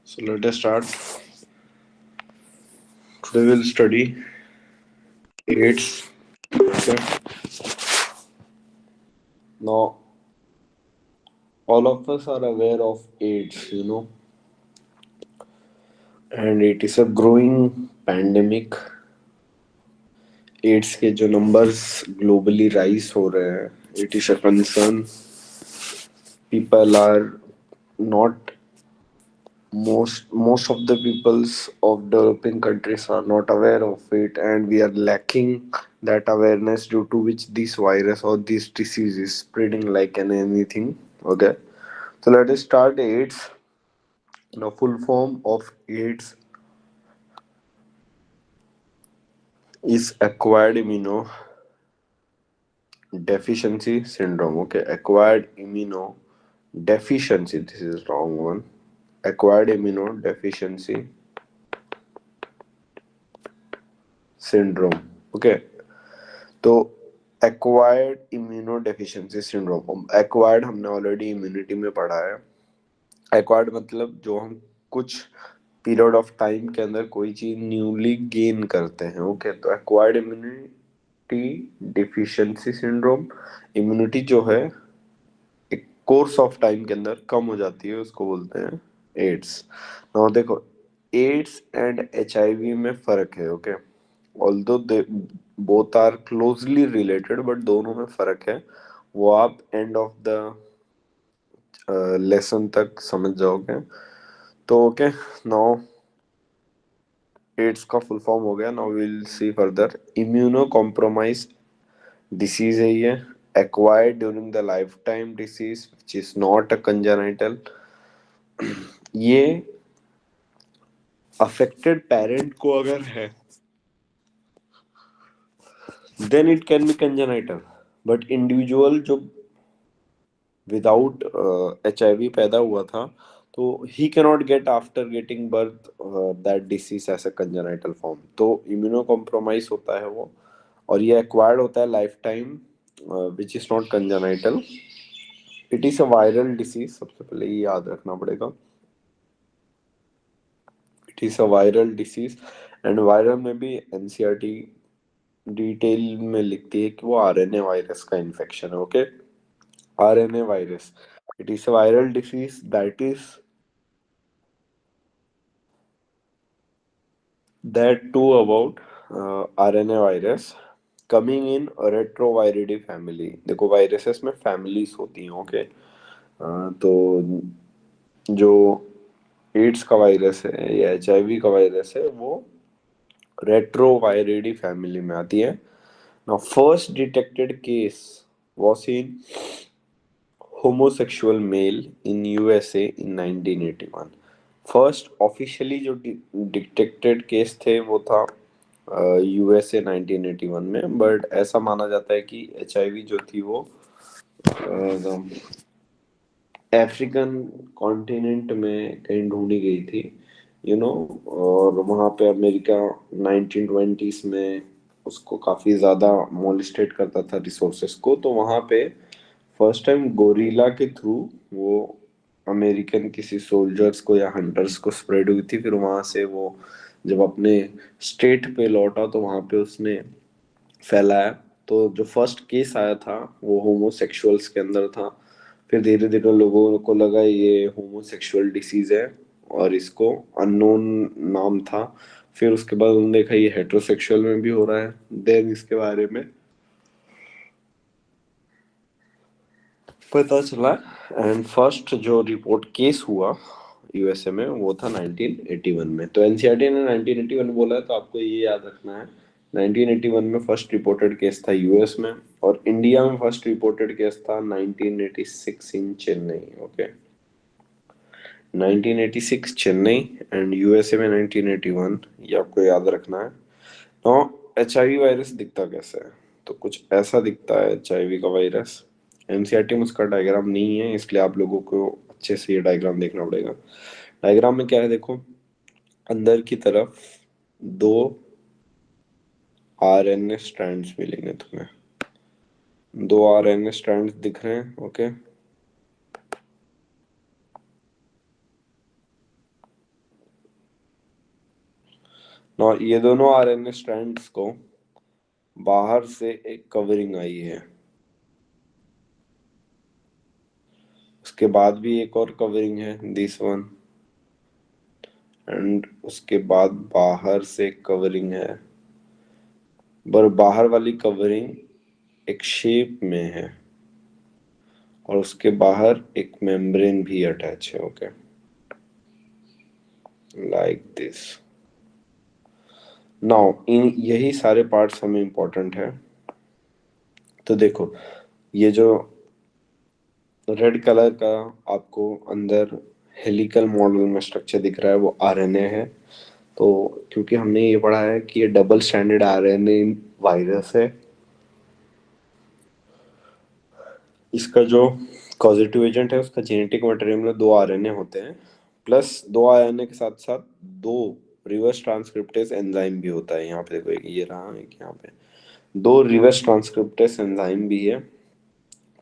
So let us start. Today we'll study AIDS. Okay. Now all of us are aware of AIDS, and it is a growing pandemic. AIDS के जो numbers globally rise हो रहे हैं, it is a concern. People are not most of the peoples of developing countries are not aware of it, and we are lacking that awareness, due to which this virus or this disease is spreading like anything. Okay, so let us start. AIDS, the full form of AIDS is acquired immunodeficiency syndrome. Okay, acquired immunodeficiency, this is wrong one. Acquired immunodeficiency syndrome. Okay, तो acquired immunodeficiency syndrome, acquired हमने already immunity में पढ़ा है. Acquired मतलब जो हम कुछ period of time के अंदर कोई चीज न्यूली गेन करते हैं. ओके, तो acquired immunity deficiency syndrome, immunity जो है एक कोर्स ऑफ टाइम के अंदर कम हो जाती है, उसको बोलते हैं एड्स. नाउ देखो, एड्स एंड एचआईवी में फर्क है. Okay, although they both are closely related, but दोनों में फर्क है. वो आप एंड ऑफ द लेसन तक समझ जाओगे. तो ओके, नाउ एड्स का फुल फॉर्म हो गया. Now will see further. Immuno compromise disease है ये. Acquired during the life time disease which is not a congenital. ये अफेक्टेड पेरेंट को अगर है, then it can be congenital. But individual जो विदाउट HIV पैदा हुआ था, तो he cannot get after getting birth that disease as a congenital form. तो इम्यूनो कॉम्प्रोमाइज होता है वो, और ये एक्वायर्ड होता है life time, which is not congenital. It is a viral disease, सबसे पहले ये याद रखना पड़ेगा. It is a viral disease, and viral में भी एनसीईआरटी डिटेल में लिखती है कि वो RNA वायरस का इन्फेक्शन है. Okay, RNA virus. It is a viral disease that too about RNA virus coming in retroviridie family. देखो वायरसेस में फैमिलीज होती हैं. ओके, तो जो एड्स का वायरस है या HIV का वायरस है, वो रेट्रोवायरिडी फैमिली में आती है. Now first detected case was in homosexual male in USA in 1981. First officially जो डिटेक्टेड केस थे वो था USA 1981 में. बट ऐसा माना जाता है कि HIV जो थी वो अफ्रीकन कॉन्टिनेंट में कहीं ढूंढी गई थी, और वहाँ पे अमेरिका 1920s में उसको काफी ज्यादा मोलिस्टेट करता था रिसोर्सेस को. तो वहाँ पे फर्स्ट टाइम गोरिल्ला के थ्रू वो अमेरिकन किसी सोल्जर्स को या हंटर्स को स्प्रेड हुई थी. फिर वहां से वो जब अपने स्टेट पे लौटा, तो वहां पे उसने फैलाया. तो जो फर्स्ट केस आया था वो होमोसेक्सुअल्स के अंदर था. फिर धीरे धीरे लोगों को लगा ये होमोसेक्सुअल डिसीज है, और इसको अननोन नाम था. फिर उसके बाद उन्होंने देखा ये हेट्रोसेक्सुअल में भी हो रहा है, देन इसके बारे में पता चला. एंड फर्स्ट जो रिपोर्ट केस हुआ USA में वो था 1981 में. तो एनसीईआरटी ने 1981 बोला है, तो आपको ये याद रखना है. 1981 में फर्स्ट रिपोर्टेड केस था US में, और इंडिया में फर्स्ट रिपोर्टेड केस था 1986 in Chennai. Okay, 1986 Chennai, and USA में 1981. ये आपको याद रखना है. तो HIV वायरस दिखता कैसे है? तो कुछ ऐसा दिखता है HIV का वायरस. एनसीईआरटी में उसका डायग्राम नहीं है, इसलिए आप लोगों को अच्छे से ये डायग्राम देखना पड़ेगा. डायग्राम में क्या है देखो, अंदर की तरफ दो RNA स्ट्रैंड्स मिलेंगे तुम्हें. दो RNA स्ट्रैंड्स दिख रहे हैं. ओके, और ये दोनों आरएनए स्ट्रैंड्स को बाहर से एक कवरिंग आई है, उसके बाद भी एक और कवरिंग है, दिस वन, एंड उसके बाद बाहर से कवरिंग है, पर बाहर वाली कवरिंग एक शेप में है और उसके बाहर एक मेम्ब्रेन भी अटैच है। Okay, like this. Now in यही सारे पार्ट्स हमें इम्पोर्टेंट है। तो देखो, ये जो रेड कलर का आपको अंदर हेलिकल मॉडल में स्ट्रक्चर दिख रहा है वो आरएनए है। तो क्योंकि हमने ये पढ़ा है कि ये डबल स्ट्रैंडेड आरएनए वायरस है, इसका जो कॉजेटिव एजेंट है उसका जेनेटिक मटेरियल में दो आरएनए होते हैं, प्लस दो आरएनए के साथ साथ दो रिवर्स ट्रांसक्रिप्टेज एंजाइम भी होता है। यहाँ पे देखो, एक ये रहा, एक यहाँ पे दो रिवर्स ट्रांसक्रिप्टेज एंजाइम भी है।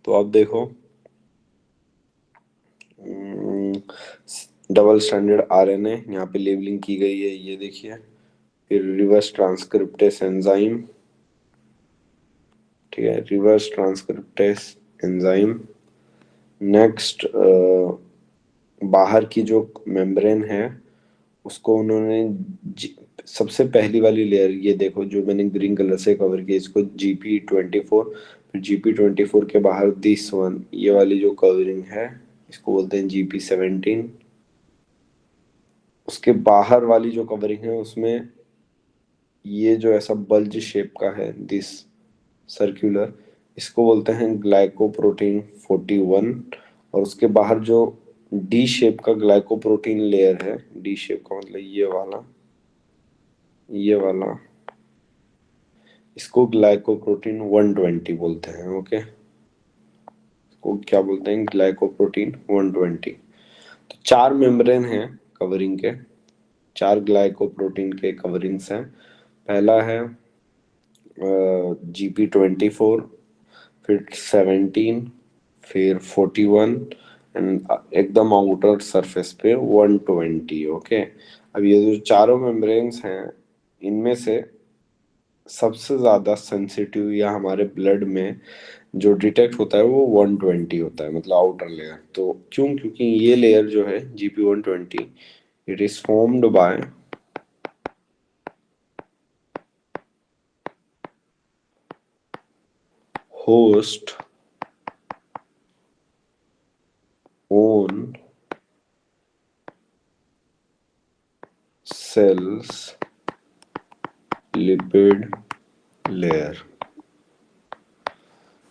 तो अब देखो, डबल स्टैंडर्ड आरएनए यहाँ पे लेबलिंग की गई है, ये देखिए। फिर रिवर्स ट्रांसक्रिप्टेज एंजाइम, ठीक है, रिवर्स ट्रांसक्रिप्टेज एंजाइम। नेक्स्ट, बाहर की जो मेम्ब्रेन है उसको उन्होंने सबसे पहली वाली लेयर, ये देखो जो मैंने ग्रीन कलर से कवर किया, इसको GP24। फिर GP24 के बाहर दिस वन, ये वाली जो कवरिंग है इसको बोलते हैं GP17। उसके बाहर वाली जो कवरिंग है उसमें ये जो ऐसा बल्ज शेप का है, दिस सर्कुलर, इसको बोलते हैं ग्लाइकोप्रोटीन 41। और उसके बाहर जो डी शेप का ग्लाइकोप्रोटीन लेयर है, डी शेप का मतलब ये वाला, इसको ग्लाइकोप्रोटीन 120 बोलते हैं। ओके, इसको क्या बोलते हैं, ग्लाइकोप्रोटीन 120। तो चार मेम्ब्रेन हैं कवरिंग के, चार ग्लाइकोप्रोटीन के कवरिंग्स हैं। पहला है GP24, फिर 17, फिर 41, एंड एकदम आउटर सरफेस पे 120। ओके, अब ये जो चारों मेम्ब्रेन्स हैं इनमें से सबसे ज्यादा सेंसिटिव या हमारे ब्लड में जो डिटेक्ट होता है वो 120 होता है, मतलब आउटर लेयर। तो क्यों? क्योंकि ये लेयर जो है GP120, it is formed by host own cells lipid layer।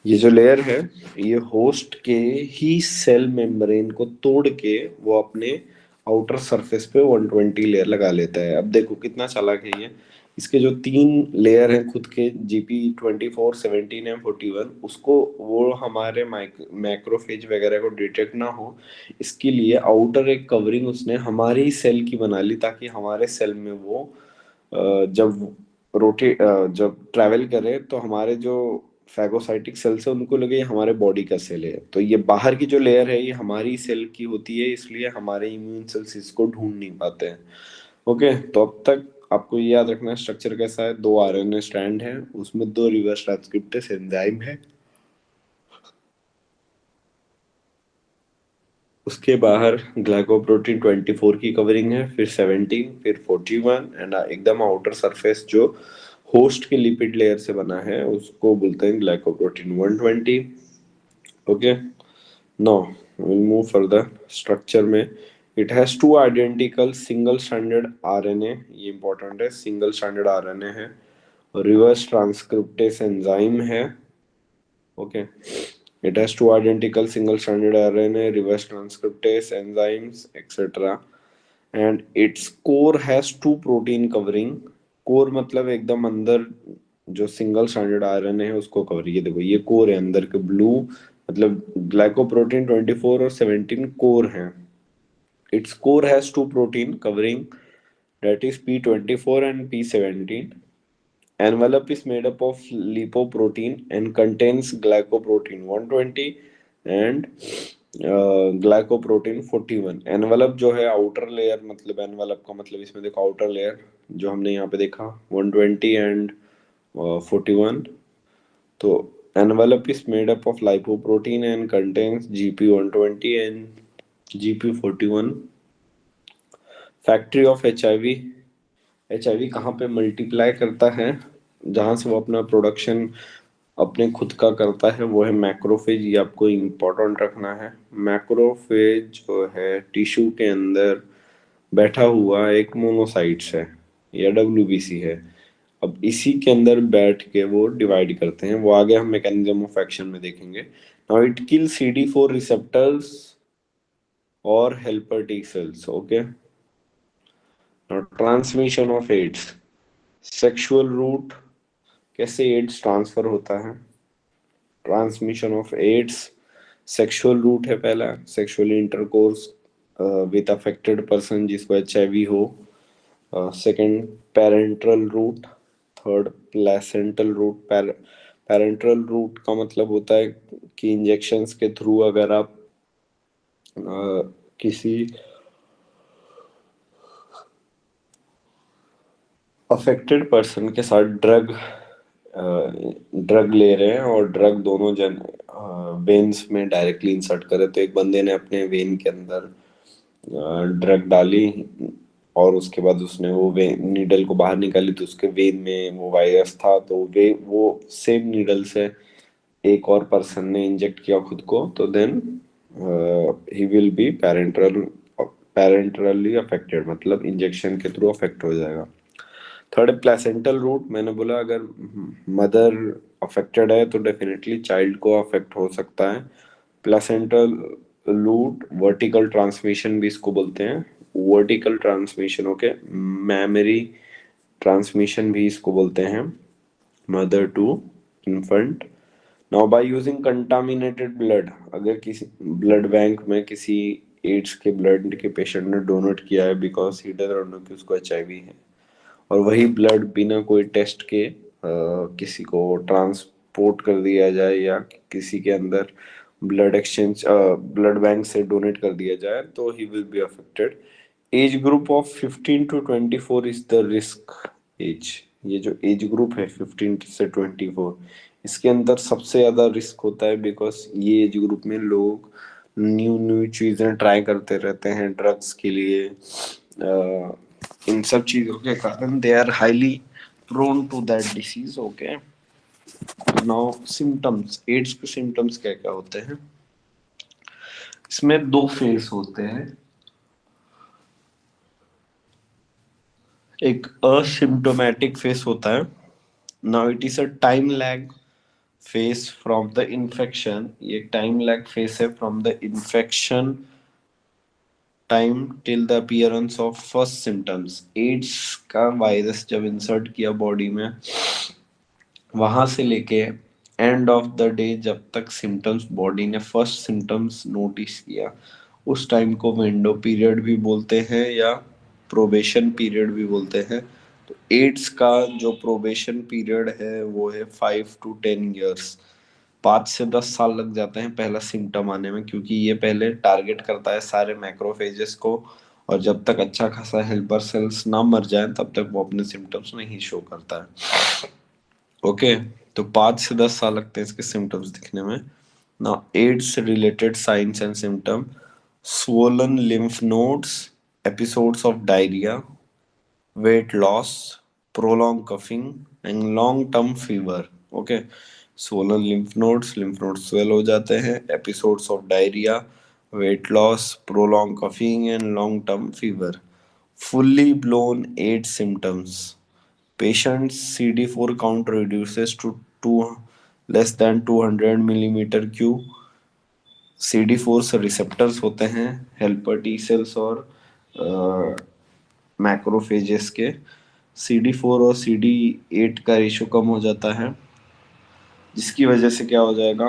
ये जो लेयर है ये होस्ट के ही सेल मेम्ब्रेन को तोड़ के वो अपने आउटर सरफेस पे 120 लेयर लगा लेता है। अब देखो कितना चालाक है ये। इसके जो तीन लेयर हैं खुद के, GP24, 17 एंड 41, उसको वो हमारे मैक्रोफेज वगैरह को डिटेक्ट ना हो, इसके लिए आउटर एक कवरिंग उसने हमारे ही सेल की बना ली, ताकि हमारे सेल में वो जब जब ट्रैवल करे तो हमारे जो फैगोसाइटिक सेल्स है उनको लगे ये हमारे बॉडी का सेल है। तो ये बाहर की जो लेयर है ये हमारी सेल की होती है, इसलिए हमारे इम्यून सेल्स इसको ढूंढ नहीं पाते हैं। ओके, तो अब तक आपको ये याद रखना है स्ट्रक्चर कैसा है। दो आरएनए स्ट्रैंड है, उसमें दो रिवर्स ट्रांसक्रिप्टेज एंजाइम है, उसके बाहर ग्लाइकोप्रोटीन 24 की कवरिंग है, फिर 17, फिर 41, एंड एकदम आउटर सरफेस जो होस्ट के लिपिड लेयर से बना है उसको बोलते हैं glycoprotein 120। Okay, now will move further structure में। It has two identical single stranded RNA, ये इंपॉर्टेंट है, सिंगल स्ट्रैंडेड आरएनए है, रिवर्स ट्रांसक्रिप्टेज एंजाइम है। Okay, it has two identical single-stranded RNA, reverse transcriptase, enzymes, etc. And its core has two protein covering. Core मतलब एकदम अंदर जो single stranded RNA है उसको कवर, ये देखो ये कोर है अंदर के ब्लू, मतलब ग्लाइकोप्रोटीन 24 और 17 कोर हैं। It's core has two protein covering, that is P24 and P17. Envelope is made up of lipoprotein and contains glycoprotein 120 and glycoprotein 41। Envelope जो है आउटर लेयर, मतलब एनवलप का मतलब इसमें देखो आउटर लेयर जो हमने यहाँ पे देखा 120 एंड 41। तो envelope is made up of lipoprotein and contains GP120 and GP41। Factory of HIV, HIV कहाँ पे मल्टीप्लाई करता है, जहाँ से वो अपना प्रोडक्शन अपने खुद का करता है, वो है मैक्रोफेज। ये आपको इम्पोर्टेंट रखना है। मैक्रोफेज जो है टिश्यू के अंदर बैठा हुआ एक मोनोसाइट्स है या WBC है। अब इसी के अंदर बैठ के वो डिवाइड करते हैं, वो आगे हम मैकेनिज्म ऑफ एक्शन में देखेंगे। Now it kill CD4 receptors और helper T cells. Okay, now transmission of AIDS, sexual route, कैसे एड्स ट्रांसफर होता है। Transmission of AIDS, sexual route है पहला, sexually intercourse with affected person जिसको HIV हो। Second parenteral route, third placental route. Parenteral route का मतलब होता है कि इंजेक्शंस के थ्रू अगर आप किसी अफेक्टेड पर्सन के साथ ड्रग ले रहे हैं और ड्रग दोनों जन वेन्स में डायरेक्टली इंसर्ट करे, तो एक बंदे ने अपने वेन के अंदर ड्रग डाली और उसके बाद उसने वो वे नीडल को बाहर निकाली, तो उसके वेन में वो वायरस था, तो वे वो सेम नीडल से एक और पर्सन ने इंजेक्ट किया खुद को, तो then he will be parenterally affected, मतलब इंजेक्शन के थ्रू अफेक्ट हो जाएगा। थर्ड प्लेसेंटल रूट, मैंने बोला अगर मदर अफेक्टेड है तो डेफिनेटली चाइल्ड को अफेक्ट हो सकता है। प्लेसेंटल रूट वर्टिकल ट्रांसमिशन भी इसको बोलते हैं, vertical transmission. Okay, mammary transmission भी इसको बोलते हैं, mother to infant. Now by using contaminated blood, अगर किसी ब्लड बैंक में किसी एड्स के ब्लड के पेशेंट ने डोनेट किया है बिकॉज ही डजंट नो कि उसको HIV है, और वही ब्लड बिना कोई टेस्ट के किसी को ट्रांसपोर्ट कर दिया जाए या किसी के अंदर ब्लड बैंक से डोनेट कर दिया जाए, तो he will be affected. Age group of 15 to 24 is the risk age. ये जो एज ग्रुप है 15 से 24, इसके अंदर सबसे ज्यादा रिस्क होता है बिकॉज ये एज ग्रुप में लोग न्यू न्यू चीजें ट्राई करते रहते हैं ड्रग्स के लिए। इन सब चीजों के कारण they are highly prone to that disease. Okay, now symptoms, AIDS के सिम्टम्स क्या क्या होते हैं। इसमें दो फेज होते हैं, एक असिम्टोमेटिक फेस होता है। Now it is a time lag phase from the infection, ये टाइम लैग फेस है from the infection time till the appearance of first symptoms. AIDS का वायरस जब इंसर्ट किया बॉडी में, वहां से लेके एंड ऑफ द डे जब तक सिम्टम्स बॉडी ने फर्स्ट सिम्टम्स नोटिस किया, उस टाइम को विंडो पीरियड भी बोलते हैं या प्रोबेशन पीरियड भी बोलते हैं। तो एड्स का जो प्रोबेशन पीरियड है वो है 5 to 10 years। 5 से 10 साल लग जाते हैं पहला सिम्टम आने में, क्योंकि ये पहले टारगेट करता है सारे मैक्रोफेजेस को, और जब तक अच्छा खासा हेल्पर सेल्स ना मर जाए तब तक वो अपने सिम्टम्स नहीं शो करता है। ओके, तो 5 से 10 साल लगते हैं इसके सिम्टम्स दिखने में। Now AIDS related signs and symptom, swollen lymph nodes, episodes of diarrhea, weight loss, prolonged coughing and long term fever। Okay, swollen lymph nodes swell हो जाते हैं, episodes of diarrhea, weight loss, prolonged coughing and long term fever। fully blown AIDS symptoms, patient's CD4 count reduces to 2 less than 200 millimeter cube। CD4 से receptors होते हैं helper T sales और macrophages के। CD4 और CD8 का ratio कम हो जाता है, जिसकी वजह से क्या हो जाएगा,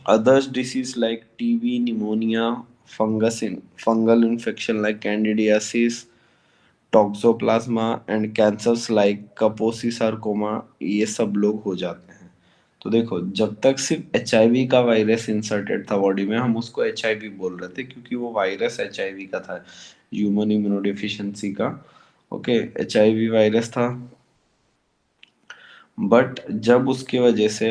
others disease like TB, pneumonia, fungal infection like candidiasis, toxoplasma and cancers like Kaposi sarcoma, ये सब लोग हो जाते हैं। तो देखो, जब तक सिर्फ HIV का वायरस इंसर्टेड था बॉडी में, हम उसको HIV बोल रहे थे, क्योंकि वो वायरस HIV का था, ह्यूमन इम्यूनोडिफिशियंसी का। ओके, HIV वायरस था। बट जब उसकी वजह से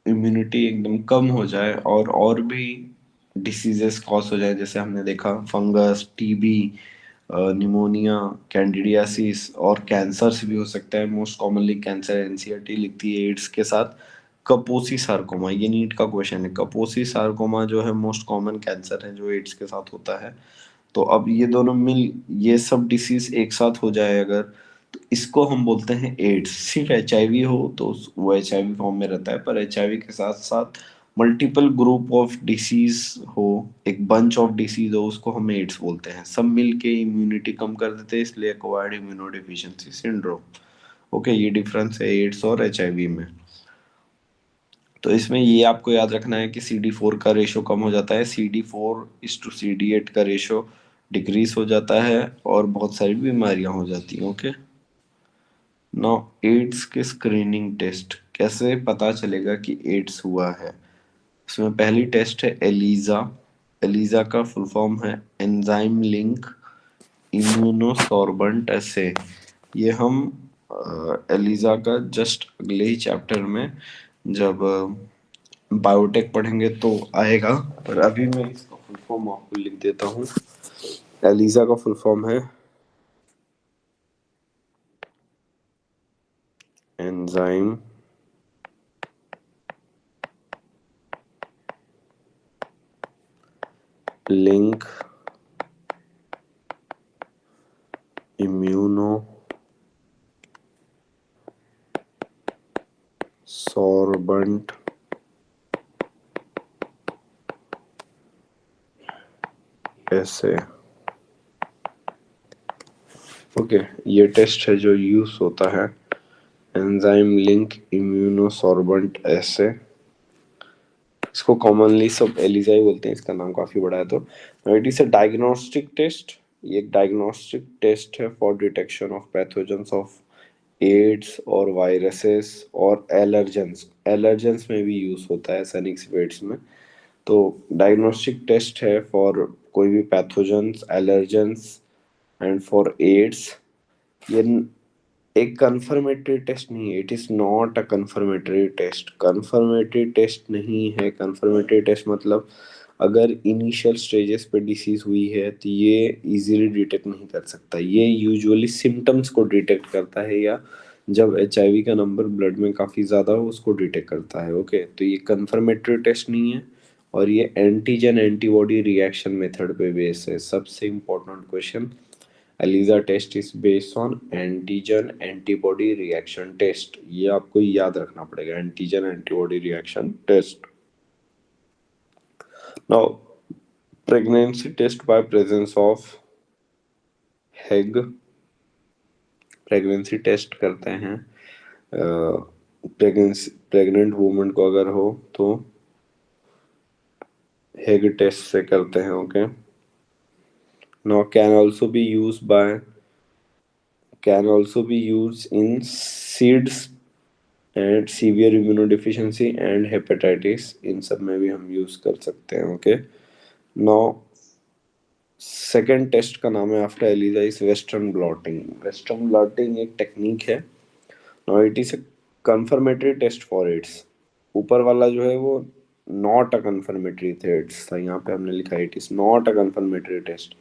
इम्यूनिटी एकदम कम हो जाए और भी डिसीजेस कॉज हो जाए, जैसे हमने देखा फंगस, TB, निमोनिया, कैंडिडियासिस, और कैंसर्स भी हो सकता है। मोस्ट कॉमनली कैंसर एनसीईआरटी लिखती है एड्स के साथ कपोसी सार्कोमा। ये नीट का क्वेश्चन है। कपोसी सार्कोमा जो है मोस्ट कॉमन कैंसर है जो एड्स के साथ होता है। तो अब ये दोनों मिल, ये सब डिसीज एक साथ हो जाए अगर, तो इसको हम बोलते हैं एड्स। सिर्फ HIV हो तो वो HIV फॉर्म में रहता है, पर HIV के साथ साथ मल्टीपल ग्रुप ऑफ डिसीज हो, एक बंच ऑफ डिसीज हो, उसको हम एड्स बोलते हैं। सब मिलके इम्यूनिटी कम कर देते हैं, इसलिए एक्वायर्ड इम्यूनोडेफिशिएंसी सिंड्रोम। ओके, ये डिफरेंस है एड्स और HIV में। तो इसमें ये आपको याद रखना है कि CD4 का रेशो कम हो जाता है, CD4:CD8 का रेशो डिक्रीज हो जाता है, और बहुत सारी बीमारियां हो जाती हैं। ओके, नाउ एड्स के स्क्रीनिंग टेस्ट, कैसे पता चलेगा कि एड्स हुआ है? इसमें पहली टेस्ट है एलिजा। एलिजा का फुल फॉर्म है एंजाइम लिंक इम्यूनोसॉर्बेंट एसे। ये हम एलिजा का जस्ट अगले ही चैप्टर में, जब बायोटेक पढ़ेंगे तो आएगा, पर अभी मैं इसका फुल फॉर्म आपको लिख देता हूँ। एलिजा का फुल फॉर्म है एंजाइम लिंक इम्यूनो सॉर्बेंट ऐसे। ओके, ये टेस्ट है जो यूज होता है, एंजाइम लिंक इम्यूनोसॉर्बेंट ऐसे। इसको कॉमनली सब एलिजा ही बोलते हैं, इसका नाम काफी बड़ा है। तो it is a diagnostic test. ये एक डायग्नोस्टिक टेस्ट है for detection of pathogens of AIDS और वायरसेस और एलर्जेंस। एलर्जेंस में भी यूज होता है सैनिक्स में। तो डायग्नोस्टिक टेस्ट है फॉर कोई भी pathogens, allergens and for AIDS. ये एक कंफर्मेटरी टेस्ट नहीं है, it is not a confirmatory test. Confirmatory test नहीं है। कंफर्मेटरी टेस्ट मतलब अगर इनिशियल स्टेजेस पे डिसीज हुई है तो ये इजीली डिटेक्ट नहीं कर सकता। ये यूजुअली सिम्टम्स को डिटेक्ट करता है, या जब HIV का नंबर ब्लड में काफ़ी ज़्यादा हो उसको डिटेक्ट करता है। ओके, तो ये कंफर्मेटरी टेस्ट नहीं है, और ये एंटीजन एंटीबॉडी रिएक्शन मेथड पे बेस है। सबसे important question, ELISA test is based on antigen antibody reaction test. ये आपको याद रखना पड़ेगा, antigen antibody reaction test. Now pregnancy test by presence of हेग। प्रेगनेंसी टेस्ट करते हैं प्रेगनेंसी, प्रेग्नेंट वुमन को अगर हो तो हेग टेस्ट से करते हैं। Okay, now can also be use in SCIDs and severe immunodeficiency and hepatitis, इन सब में भी हम यूज कर सकते हैं। ओके, नाउ सेकेंड टेस्ट का नाम है after ELISA is western blotting. Western blotting एक टेक्निक है। Now it is a confirmatory test for its. ऊपर वाला जो है वो नॉट अ कंफर्मेटरी टेस्ट था, यहाँ पे हमने लिखा it is not a confirmatory test.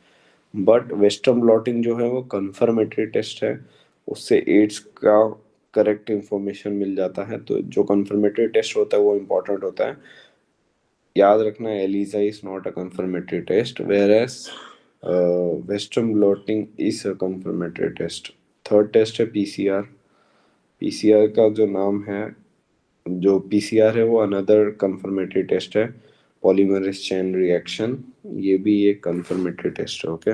But western blotting जो है वो कंफर्मेटरी टेस्ट है। उससे एड्स का करेक्ट इंफॉर्मेशन मिल जाता है। तो जो कंफर्मेटरी टेस्ट होता है वो इम्पोर्टेंट होता है। याद रखना, ELISA is not a confirmatory test, whereas western blotting is a confirmatory test. Third test है PCR। PCR का जो नाम है, जो PCR है वो अनदर कंफर्मेटरी टेस्ट है, पॉलीमरेज चेन रिएक्शन। ये भी एक कंफर्मेटरी टेस्ट है। Okay,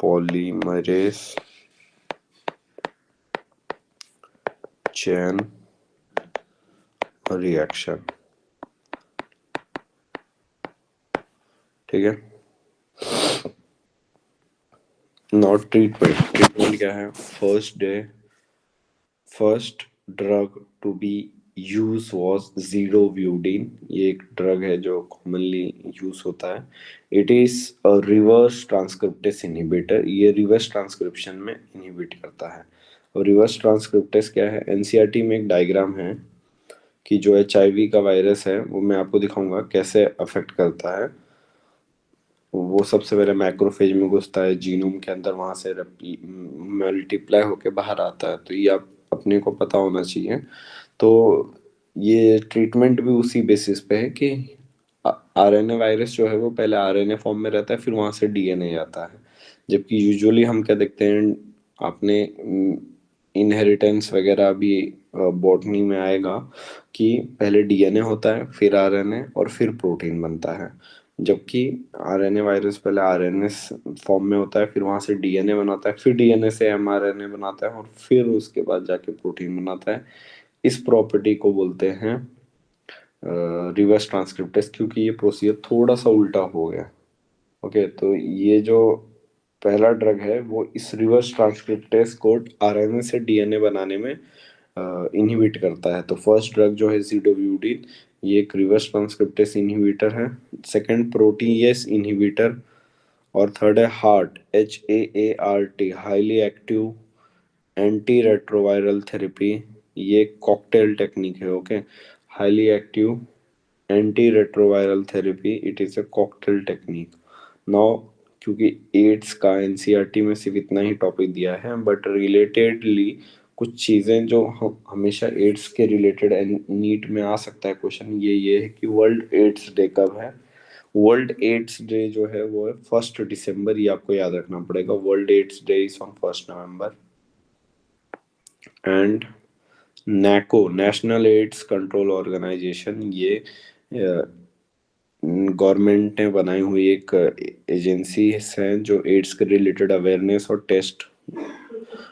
polymerase chain reaction. ठीक है, नॉट ट्रीटमेंट। ट्रीटमेंट क्या है? First drug to be use was zidovudine. ये एक ड्रग है जो कॉमनली यूज होता है। It is a reverse transcriptase inhibitor. ये रिवर्स ट्रांसक्रिप्शन में इनहिबिट करता है। और रिवर्स ट्रांसक्रिप्टेस क्या है? एनसीईआरटी में एक डायग्राम है कि जो एचआईवी का वायरस है वो मैं आपको दिखाऊंगा कैसे अफेक्ट करता है। वो सबसे पहले मैक्रोफेज में घुसता है जीनोम के अंदर, वहां से मल्टीप्लाई होके बाहर आता है। तो ये आप अपने को पता होना चाहिए। तो ये ट्रीटमेंट भी उसी बेसिस पे है कि आरएनए वायरस जो है वो पहले आरएनए फॉर्म में रहता है, फिर वहां से डीएनए आता है। जबकि यूजुअली हम क्या देखते हैं, आपने इनहेरिटेंस वगैरह भी बॉटनी में आएगा कि पहले डीएनए होता है, फिर आरएनए, और फिर प्रोटीन बनता है। जबकि आरएनए वायरस पहले आरएनए फॉर्म में होता है, फिर वहां से डीएनए बनाता है, फिर डीएनए से एमआरएनए बनाता है, और फिर उसके बाद जाके प्रोटीन बनाता है। इस प्रॉपर्टी को बोलते हैं रिवर्स ट्रांसक्रिप्टेस, क्योंकि ये प्रोसीजर थोड़ा सा उल्टा हो गया। ओके, तो ये जो पहला ड्रग है वो इस रिवर्स ट्रांसक्रिप्टेस को आरएनए से डीएनए बनाने में इनहिबिट करता है। तो फर्स्ट ड्रग जो है जिडोब्यूटिन, ये एक रिवर्स ट्रांसक्रिप्टेस इनहिबिटर है। Second protease inhibitor. और थर्ड है heart, HAART, highly active anti retroviral therapy. ये कॉकटेल टेक्निक है। Okay, highly active anti retroviral therapy, it is a cocktail technique. Now, क्योंकि एड्स का एनसीईआरटी में सिर्फ इतना ही टॉपिक दिया है, बट रिलेटेडली कुछ चीजें जो हमेशा एड्स के रिलेटेड नीट में आ सकता है क्वेश्चन, ये है कि वर्ल्ड एड्स डे कब है? वर्ल्ड एड्स डे जो है वो है 1 दिसंबर। ये आपको याद रखना पड़ेगा। World AIDS Day is on 1 November. And NACO, National AIDS Control Organisation, ये गवर्नमेंट ने बनाई हुई एक एजेंसी है जो एड्स के रिलेटेड अवेयरनेस और टेस्ट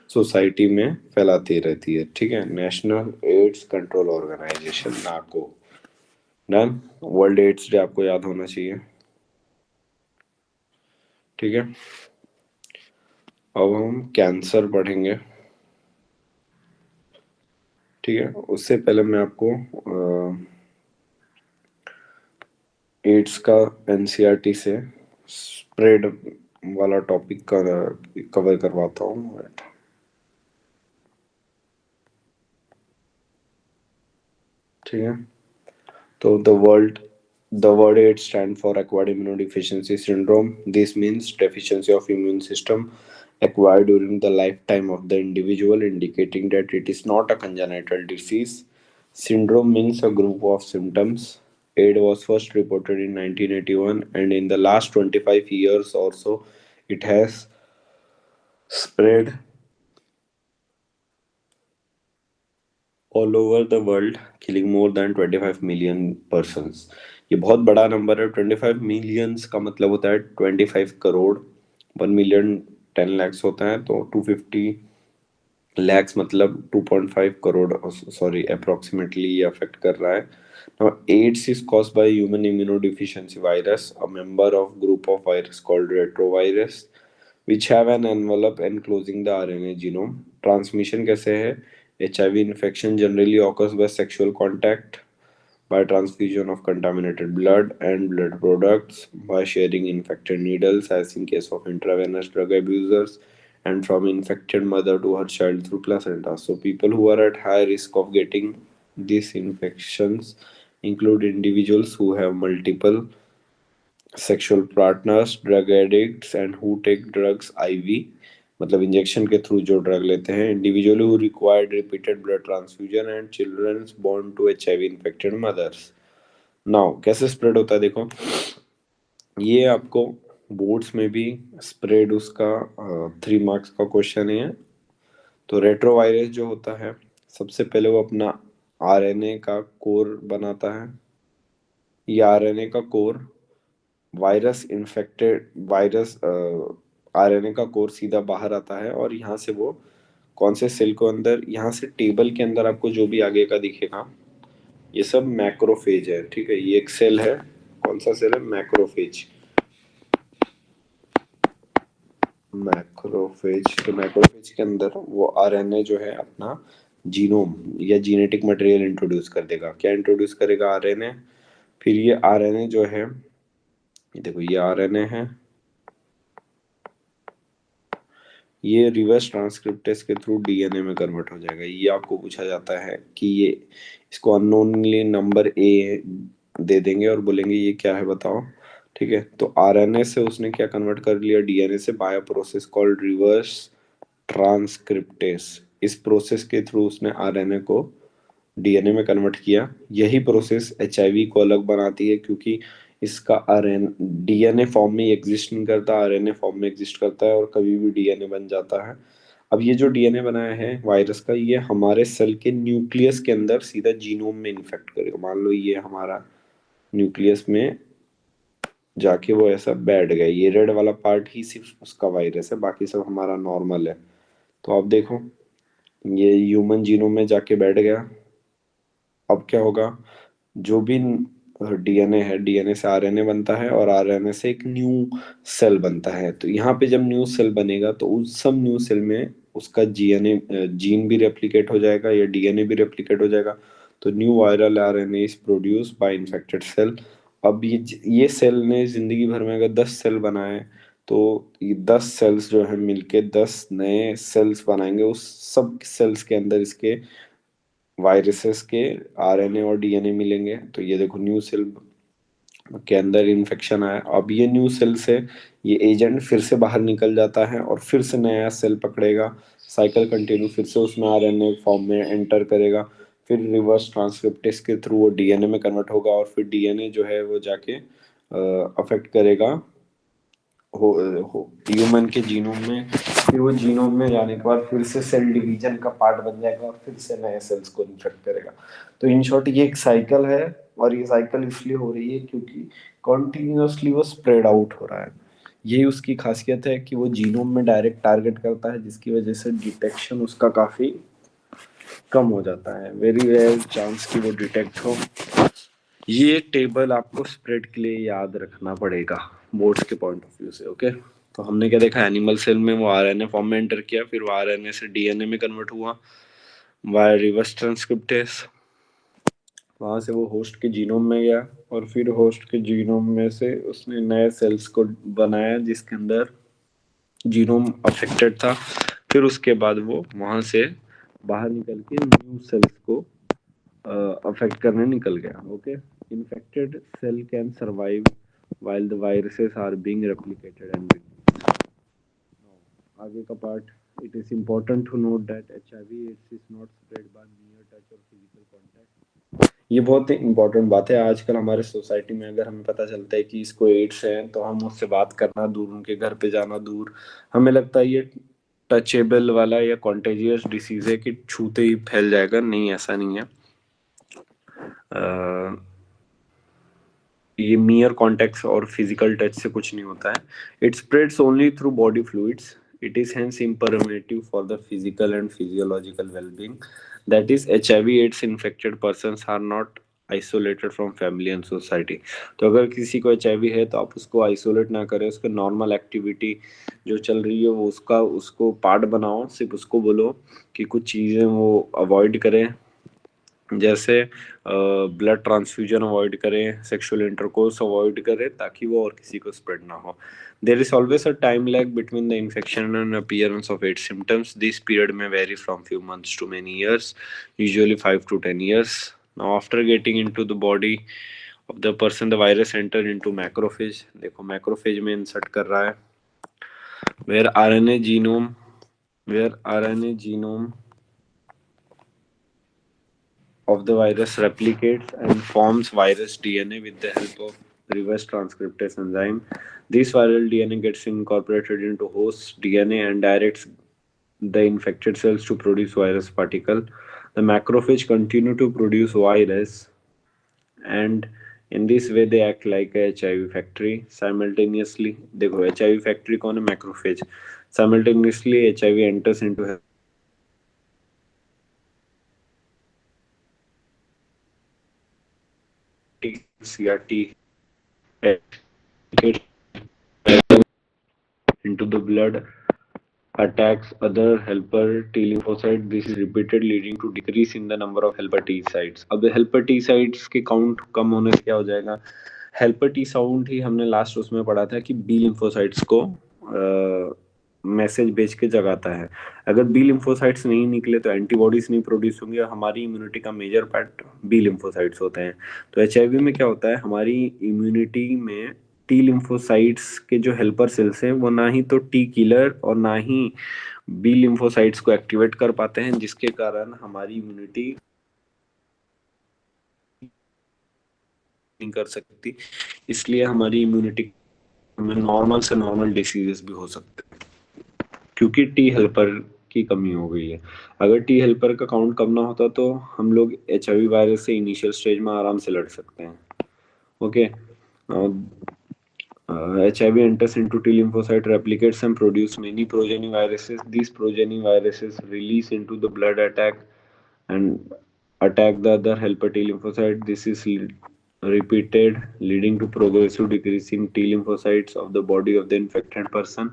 सोसाइटी में फैलाती रहती है। ठीक है, National AIDS Control Organisation, NACO. Done. World AIDS Day आपको याद होना चाहिए। ठीक है, अब हम कैंसर पढ़ेंगे। ठीक है, उससे पहले मैं आपको एड्स का एनसीईआरटी से स्प्रेड वाला टॉपिक कवर करवाता हूँ। ठीक है, तो the word AIDS stand for acquired immunodeficiency syndrome. This means deficiency of immune system acquired during the lifetime of the individual, indicating that it is not a congenital disease. Syndrome means a group of symptoms. AIDS was first reported in 1981, and in the last 25 years or so, it has spread all over the world, killing more than 25 million persons. ये बहुत बड़ा number है। 25 millions का मतलब होता है 25 crore. 1 million 10 lakhs होता है, तो 250 लैक्स मतलब 2.5 करोड़, सॉरी, अप्रोक्सीमेटली ये अफेक्ट कर रहा है। Now, AIDS is caused by human immunodeficiency virus, a member of group of virus called retrovirus, which have an envelope enclosing the RNA genome. Transmission कैसे है? HIV infection generally occurs by sexual contact, by transfusion of contaminated blood and blood products, by sharing infected needles, as in case of intravenous drug abusers, and from infected mother to her child through placenta. So, people who are at high risk of getting these infections include individuals who have multiple sexual partners, drug addicts, and who take drugs IV, मतलब injection के through जो drug लेते हैं, individually who required repeated blood transfusion, and children born to HIV infected mothers. Now, कैसे spread होता है देखो, ये आपको बोर्ड्स में भी स्प्रेड उसका 3 मार्क्स का क्वेश्चन है। तो रेट्रोवायरस जो होता है, सबसे पहले वो अपना आरएनए का कोर बनाता है। ये आरएनए का कोर वायरस आरएनए का कोर सीधा बाहर आता है, और यहाँ से वो कौन से सेल को अंदर, यहाँ से टेबल के अंदर आपको जो भी आगे का दिखेगा ये सब मैक्रोफेज है। ठीक है, ये एक सेल है। कौन सा सेल है? मैक्रोफेज। मैक्रोफेज, तो मैक्रोफेज के अंदर वो आरएनए जो है अपना जीनोम या जीनेटिक मटेरियल इंट्रोड्यूस कर देगा। क्या इंट्रोड्यूस करेगा? आरएनए। फिर ये आरएनए जो है, ये देखो ये आरएनए है, ये रिवर्स ट्रांसक्रिप्टेस के थ्रू डीएनए में कन्वर्ट हो जाएगा। ये आपको पूछा जाता है कि ये, इसको अननोनली नंबर ए दे देंगे और बोलेंगे ये क्या है बताओ। ठीक है, तो आरएनए से उसने क्या कन्वर्ट कर लिया? डीएनए से, by process called reverse transcriptase. इस प्रोसेस के थ्रू उसने आरएनए को डीएनए में कन्वर्ट किया। यही प्रोसेस एचआईवी को अलग बनाती है, क्योंकि इसका आरएन डीएनए फॉर्म में एग्जिस्ट नहीं करता, आरएनए फॉर्म में एग्जिस्ट करता है और कभी भी डीएनए बन जाता है। अब ये जो डीएनए बनाया है वायरस का, ये हमारे सेल के न्यूक्लियस के अंदर सीधा जीनोम में इन्फेक्ट करेगा। मान लो ये हमारा न्यूक्लियस में जाके वो ऐसा बैठ गया, ये रेड वाला पार्ट ही सिर्फ उसका वायरस है, बाकी सब हमारा नॉर्मल है। तो आप देखो, ये ह्यूमन जीनोम में जाके बैठ गया। अब क्या होगा? जो भी डीएनए है, डीएनए से आरएनए बनता है और आरएनए से एक न्यू सेल बनता है। तो यहाँ पे जब न्यू सेल बनेगा तो उस सब न्यू सेल में उसका जीन भी रेप्लिकेट हो जाएगा या डीएनए भी रेप्लिकेट हो जाएगा। तो new viral RNA is produce by infected cell. अब ये सेल ने जिंदगी भर में अगर 10 सेल बनाए, तो ये 10 सेल्स जो है मिलके 10 नए सेल्स बनाएंगे। उस सब सेल्स के अंदर इसके वायरसेस के आरएनए और डीएनए मिलेंगे। तो ये देखो न्यू सेल के अंदर इन्फेक्शन आया। अब ये न्यू सेल से ये एजेंट फिर से बाहर निकल जाता है और फिर से नया सेल पकड़ेगा। साइकिल कंटिन्यू, फिर से उसमें आरएनए फॉर्म में एंटर करेगा। फिर रिवर्स ट्रांसक्रिप्टेस के थ्रू वो डीएनए में कन्वर्ट होगा और फिर डीएनए जो है वो जाके अफेक्ट करेगा हो, हो ह्यूमन के जीनोम में। फिर वो जीनोम में जाने के बाद फिर से सेल डिवीजन का पार्ट बन जाएगा और फिर से नए सेल्स को इन्फेक्ट करेगा। तो इन शॉर्ट ये एक साइकिल है, और ये साइकिल इसलिए हो रही है क्योंकि कॉन्टिन्यूसली वो स्प्रेड आउट हो रहा है। यही उसकी खासियत है कि वो जीनोम में डायरेक्ट टारगेट करता है, जिसकी वजह से डिटेक्शन उसका काफी कम हो जाता है। वेरी रेयर चांस कि वो डिटेक्ट हो। ये टेबल आपको स्प्रेड के लिए याद रखना पड़ेगा बोर्ड्स के पॉइंट ऑफ व्यू से। ओके, तो हमने क्या देखा? एनिमल सेल में वो आरएनए फॉर्म में एंटर किया, फिर वो आरएनए से डीएनए में कन्वर्ट हुआ वाया रिवर्स ट्रांसक्रिप्टेस। वहां से वो होस्ट के जीनोम में गया और फिर होस्ट के जीनोम में से उसने नए सेल्स को बनाया जिसके अंदर जीनोम अफेक्टेड था। फिर उसके बाद वो वहां से बाहर निकल के न्यू सेल्स को अफेक्ट करने निकल गया। Okay, infected cell can survive while the viruses are being replicated and आगे का part, it is important to note that HIV AIDS is not spread by mere touch or physical contact। ये बहुत important बात है। आजकल हमारे society में अगर हमें पता चलता है कि इसको एड्स है, तो हम उससे बात करना दूर, उनके घर पे जाना दूर। हमें लगता है ये टचेबल वाला या कॉन्टेजियस डिसीज है कि छूते ही फैल जाएगा। नहीं, ऐसा नहीं है। ये मियर कॉन्टेक्ट और फिजिकल टच से कुछ नहीं होता है। It spreads only through body fluids. It is hence imperative for the physical and physiological wellbeing. That is HIV AIDS infected persons are not isolated from family and society. तो अगर किसी को HIV है तो आप उसको आइसोलेट ना करें, उसके नॉर्मल एक्टिविटी जो चल रही है वो उसका उसको पार्ट बनाओ। सिर्फ उसको बोलो कि कुछ चीज़ें वो अवॉइड करें, जैसे ब्लड ट्रांसफ्यूजन अवॉइड करें, सेक्सुअल इंटरकोर्स अवॉइड करें, ताकि वो और किसी को स्प्रेड ना हो। There is always a time lag between the infection and appearance of AIDS symptoms. This period may vary from few months to many years, usually 5 to 10 years. Now after getting into the body of the person, the virus enter into macrophage। देखो macrophage में insert कर रहा है, where RNA genome where RNA genome of the virus replicates and forms virus DNA with the help of reverse transcriptase enzyme. This viral DNA gets incorporated into host DNA and directs the infected cells to produce virus particle. The macrophage continue to produce virus, and in this way they act like a HIV factory simultaneously। देखो HIV factory कौन है? Macrophage। Simultaneously HIV enters into CRT into the blood attacks other helper T lymphocyte. This is repeated, leading to decrease in the number of helper T sites. अब helper T sites के count कम होने से क्या हो जाएगा? Helper T sound ही हमने last उसमें पढ़ा था कि बी लिम्फोसाइट्स को मैसेज भेज के जगाता है। अगर बी लिम्फोसाइट्स नहीं निकले तो एंटीबॉडीज नहीं प्रोड्यूस होंगे और हमारी इम्यूनिटी का मेजर पार्ट बी लिम्फोसाइट्स होते हैं। तो एचआईवी में क्या होता है, हमारी इम्यूनिटी में टी लिम्फोसाइट्स के जो हेल्पर सेल्स हैं वो ना ही तो टी किलर और ना ही बी लिम्फोसाइट्स को एक्टिवेट कर पाते हैं, जिसके कारण हमारी इम्यूनिटी नहीं कर सकती। इसलिए हमारी इम्यूनिटी में नॉर्मल से नॉर्मल डिसीजेस भी हो सकते हैं, क्योंकि टी हेल्पर की कमी हो गई है। अगर टी हेल्पर का काउंट कम ना होता तो हम लोग एचआईवी वायरस से इनिशियल स्टेज में आराम से लड़ सकते हैं। Okay. HIV enters into T lymphocyte, replicates and produce many progeny viruses. These progeny viruses release into the blood and attack the other helper T lymphocyte. This is repeated, leading to progressive decrease in T lymphocytes of the body of the infected person.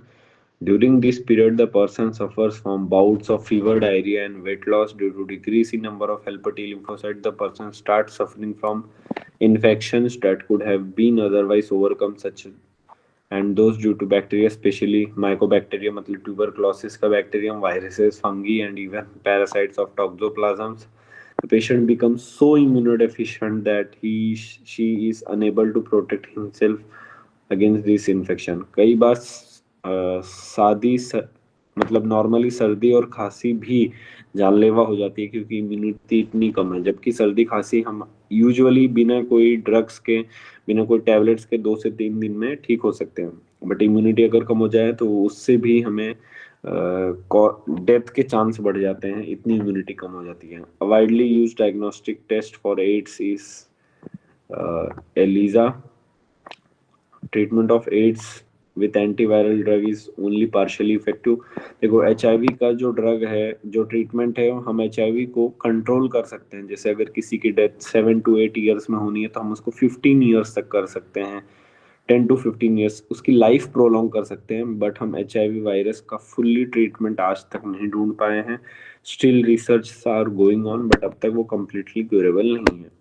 During this period, the person suffers from bouts of fever, diarrhea, and weight loss due to decrease in number of helper T lymphocytes. The person starts suffering from infections that could have been otherwise overcome, such and those due to bacteria, especially mycobacteria मतलब tuberculosis का bacterium, viruses, fungi, and even parasites of toxoplasms. The patient becomes so immunodeficient that she is unable to protect himself against this infection. कई बार मतलब normally सर्दी और खांसी भी जानलेवा हो जाती है, क्योंकि इम्यूनिटी इतनी कम है। जबकि सर्दी खांसी हम यूजुअली बिना कोई ड्रग्स के, बिना कोई टैबलेट्स के 2 से 3 दिन में ठीक हो सकते हैं। बट इम्यूनिटी अगर कम हो जाए तो उससे भी हमें डेथ के चांस बढ़ जाते हैं, इतनी इम्यूनिटी कम हो जाती है। Widely use diagnostic test for AIDS is ELISA. Treatment of AIDS with antiviral drug is only partially effective. देखो एचआईवी का जो ड्रग है, जो ट्रीटमेंट है, हम एचआईवी को कंट्रोल कर सकते हैं। जैसे अगर किसी की डेथ 7 to 8 ईयर्स में होनी है तो हम उसको 15 ईयर्स तक कर सकते हैं। 10 to 15 ईयर्स उसकी लाइफ प्रोलॉन्ग कर सकते हैं। बट हम एचआईवी वायरस का फुल्ली ट्रीटमेंट आज तक नहीं ढूंढ पाए हैं। Still research are going on, but अब तक वो कम्प्लीटली क्यूरेबल नहीं है।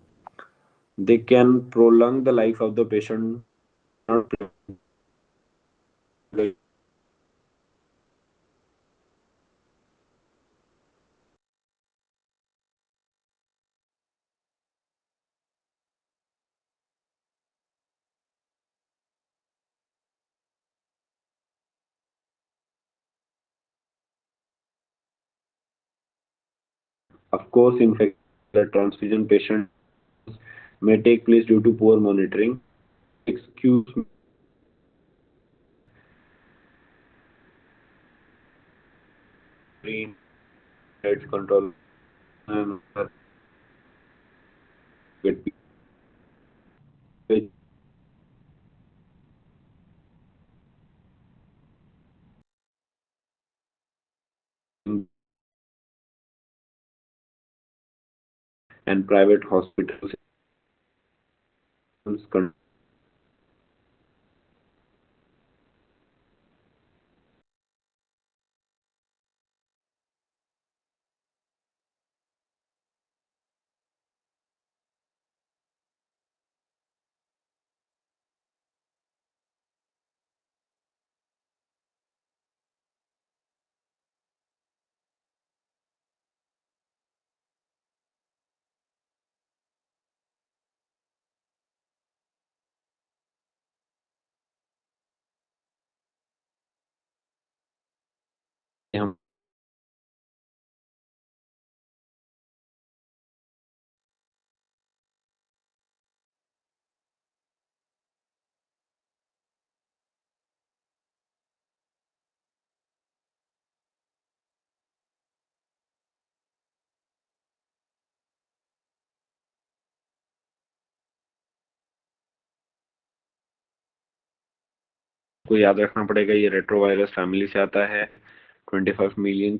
They can prolong the life of the patient. Of course, infection the transfusion patient may take place due to poor monitoring. Excuse me, head control and and private hospitals. हम को याद रखना पड़ेगा, ये retrovirus family से आता है। 25 million